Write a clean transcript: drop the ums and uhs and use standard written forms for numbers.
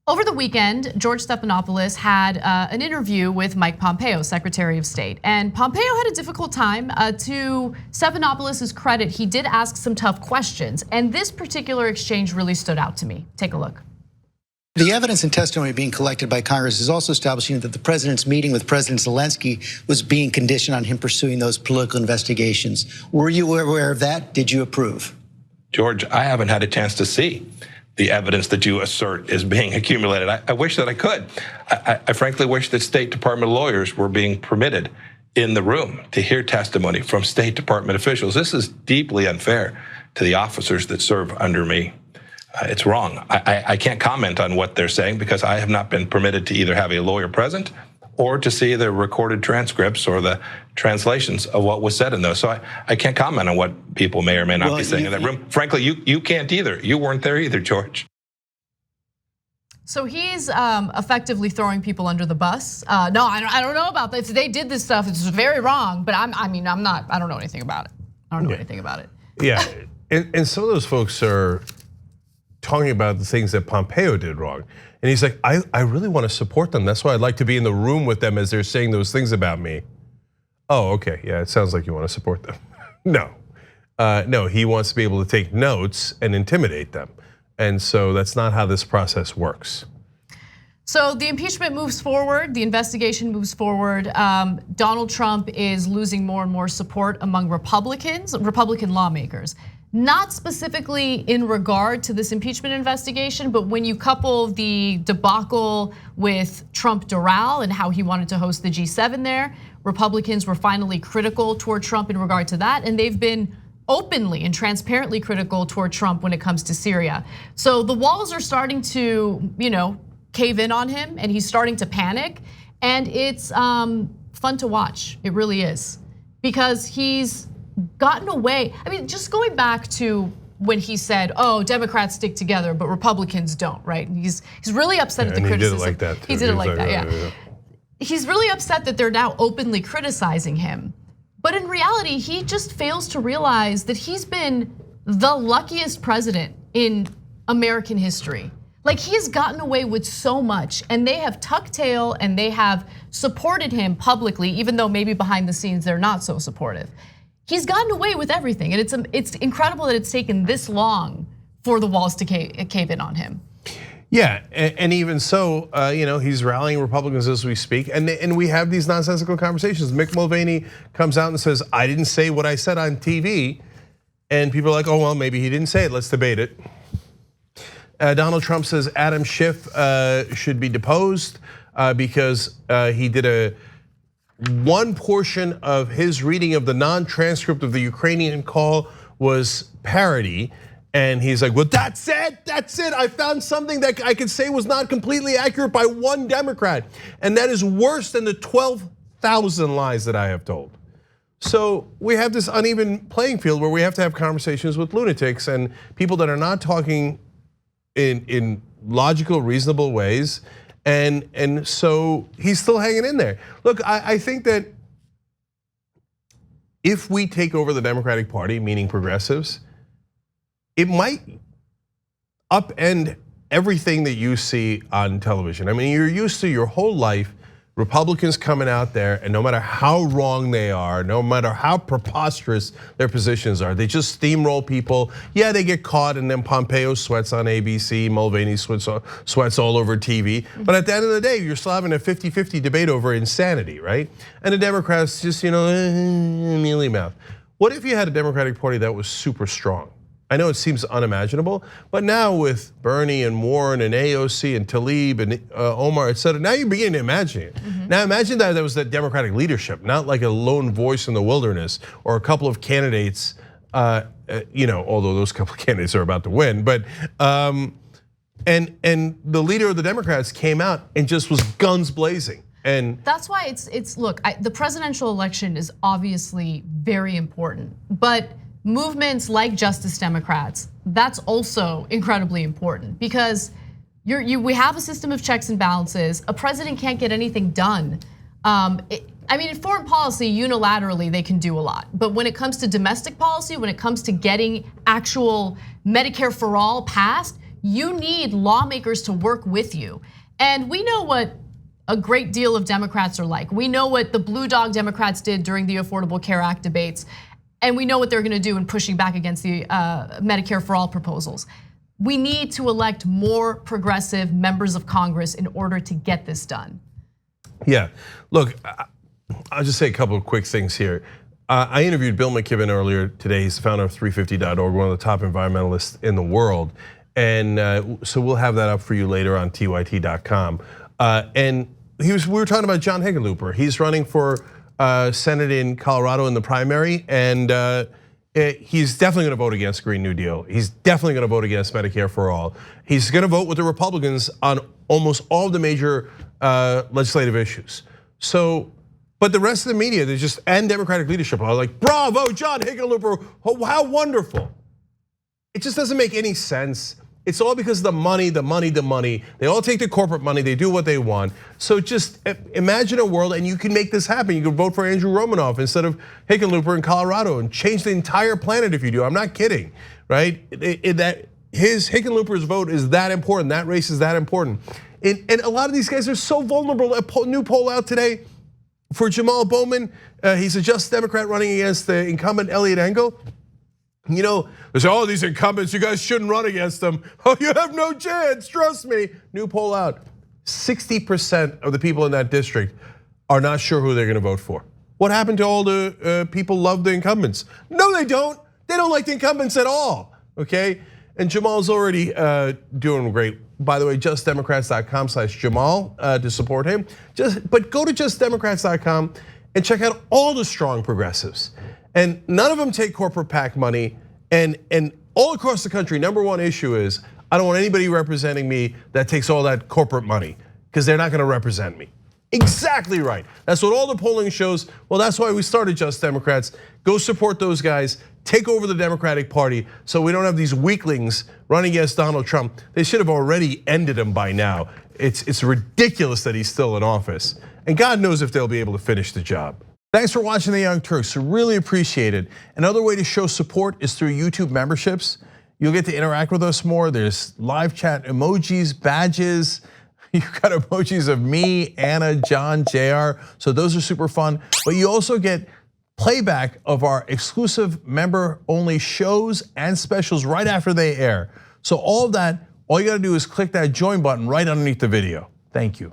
Over the weekend, George Stephanopoulos had an interview with Mike Pompeo, Secretary of State. And Pompeo had a difficult time. To Stephanopoulos' credit, he did ask some tough questions. And this particular exchange really stood out to me. Take a look. The evidence and testimony being collected by Congress is also establishing that the president's meeting with President Zelensky was being conditioned on him pursuing those political investigations. Were you aware of that? Did you approve? George, I haven't had a chance to see the evidence that you assert is being accumulated. I wish that I could. I frankly wish that State Department lawyers were being permitted in the room to hear testimony from State Department officials. This is deeply unfair to the officers that serve under me. It's wrong. I can't comment on what they're saying because I have not been permitted to either have a lawyer present or to see the recorded transcripts or the translations of what was said in those. So I can't comment on what people may or may not be saying in that room. Frankly, you can't either. You weren't there either, George. So he's effectively throwing people under the bus. No, I don't know about this. If they did this stuff, it's very wrong. But I don't know anything about it. I don't know anything about it. Yeah, and some of those folks are talking about the things that Pompeo did wrong. And he's like, I really want to support them. That's why I'd like to be in the room with them as they're saying those things about me. Oh, okay, yeah, it sounds like you want to support them. No, he wants to be able to take notes and intimidate them. And so that's not how this process works. So the impeachment moves forward, the investigation moves forward. Donald Trump is losing more and more support among Republican lawmakers. Not specifically in regard to this impeachment investigation, but when you couple the debacle with Trump Doral and how he wanted to host the G7 there, Republicans were finally critical toward Trump in regard to that, and they've been openly and transparently critical toward Trump when it comes to Syria. So the walls are starting to, cave in on him, and he's starting to panic, and it's fun to watch. It really is, because he's gotten away. I mean, just going back to when he said, Democrats stick together, but Republicans don't, right? And he's really upset at the criticism. He did it like that too. He did it like that, yeah. He's really upset that they're now openly criticizing him. But in reality, he just fails to realize that he's been the luckiest president in American history. Like, he has gotten away with so much, and they have tucked tail and they have supported him publicly, even though maybe behind the scenes they're not so supportive. He's gotten away with everything, and it's incredible that it's taken this long for the walls to cave in on him. Yeah, and even so, he's rallying Republicans as we speak, and we have these nonsensical conversations. Mick Mulvaney comes out and says, "I didn't say what I said on TV," and people are like, "Oh well, maybe he didn't say it. Let's debate it." Donald Trump says Adam Schiff should be deposed because he did one portion of his reading of the non-transcript of the Ukrainian call was parody. And he's like, well, that's it. I found something that I could say was not completely accurate by one Democrat. And that is worse than the 12,000 lies that I have told. So we have this uneven playing field where we have to have conversations with lunatics and people that are not talking in logical, reasonable ways. And so he's still hanging in there. Look, I think that if we take over the Democratic Party, meaning progressives, it might upend everything that you see on television. I mean, you're used to your whole life Republicans coming out there, and no matter how wrong they are, no matter how preposterous their positions are, they just steamroll people. Yeah, they get caught, and then Pompeo sweats on ABC, Mulvaney sweats all over TV. But at the end of the day, you're still having a 50-50 debate over insanity, right? And the Democrats just, mealy mouth. What if you had a Democratic Party that was super strong? I know it seems unimaginable, but now with Bernie and Warren and AOC and Tlaib and Omar, et cetera, now you're beginning to imagine it. Now imagine that there was that Democratic leadership, not like a lone voice in the wilderness or a couple of candidates, although those couple of candidates are about to win, but and the leader of the Democrats came out and just was guns blazing. And that's why the presidential election is obviously very important, but movements like Justice Democrats, that's also incredibly important because we have a system of checks and balances. A president can't get anything done. In foreign policy, unilaterally, they can do a lot. But when it comes to domestic policy, when it comes to getting actual Medicare for all passed, You need lawmakers to work with you. And we know what a great deal of Democrats are like. We know what the Blue Dog Democrats did during the Affordable Care Act debates. And we know what they're gonna do in pushing back against the Medicare for All proposals. We need to elect more progressive members of Congress in order to get this done. Yeah, look, I'll just say a couple of quick things here. I interviewed Bill McKibben earlier today. He's the founder of 350.org, one of the top environmentalists in the world. And so we'll have that up for you later on tyt.com. And we were talking about John Hickenlooper. He's running for Senate in Colorado in the primary, and he's definitely gonna vote against Green New Deal. He's definitely gonna vote against Medicare for All. He's gonna vote with the Republicans on almost all the major legislative issues. So, but the rest of the media, they just, and Democratic leadership are like, bravo, John Hickenlooper, how wonderful. It just doesn't make any sense. It's all because of the money, the money, the money. They all take the corporate money, they do what they want. So just imagine a world, and you can make this happen. You can vote for Andrew Romanoff instead of Hickenlooper in Colorado and change the entire planet if you do. I'm not kidding, right? That Hickenlooper's vote is that important, that race is that important. And a lot of these guys are so vulnerable. A new poll out today for Jamal Bowman, he's a Just Democrat running against the incumbent Eliot Engel. You know, there's all these incumbents, you guys shouldn't run against them. Oh, you have no chance, trust me. New poll out, 60% of the people in that district are not sure who they're gonna vote for. What happened to all the people love the incumbents? No, they don't. They don't like the incumbents at all, okay? And Jamal's already doing great. By the way, justdemocrats.com/Jamal to support him. But go to justdemocrats.com and check out all the strong progressives. And none of them take corporate PAC money. And all across the country, number one issue is, I don't want anybody representing me that takes all that corporate money, because they're not gonna represent me. Exactly right. That's what all the polling shows. Well, that's why we started Just Democrats. Go support those guys, take over the Democratic Party so we don't have these weaklings running against Donald Trump. They should have already ended him by now. It's ridiculous that he's still in office. And God knows if they'll be able to finish the job. Thanks for watching the Young Turks, really appreciate it. Another way to show support is through YouTube memberships. You'll get to interact with us more. There's live chat emojis, badges. You've got emojis of me, Anna, John, JR, so those are super fun. But you also get playback of our exclusive member-only shows and specials right after they air. So all of that, all you gotta do is click that join button right underneath the video. Thank you.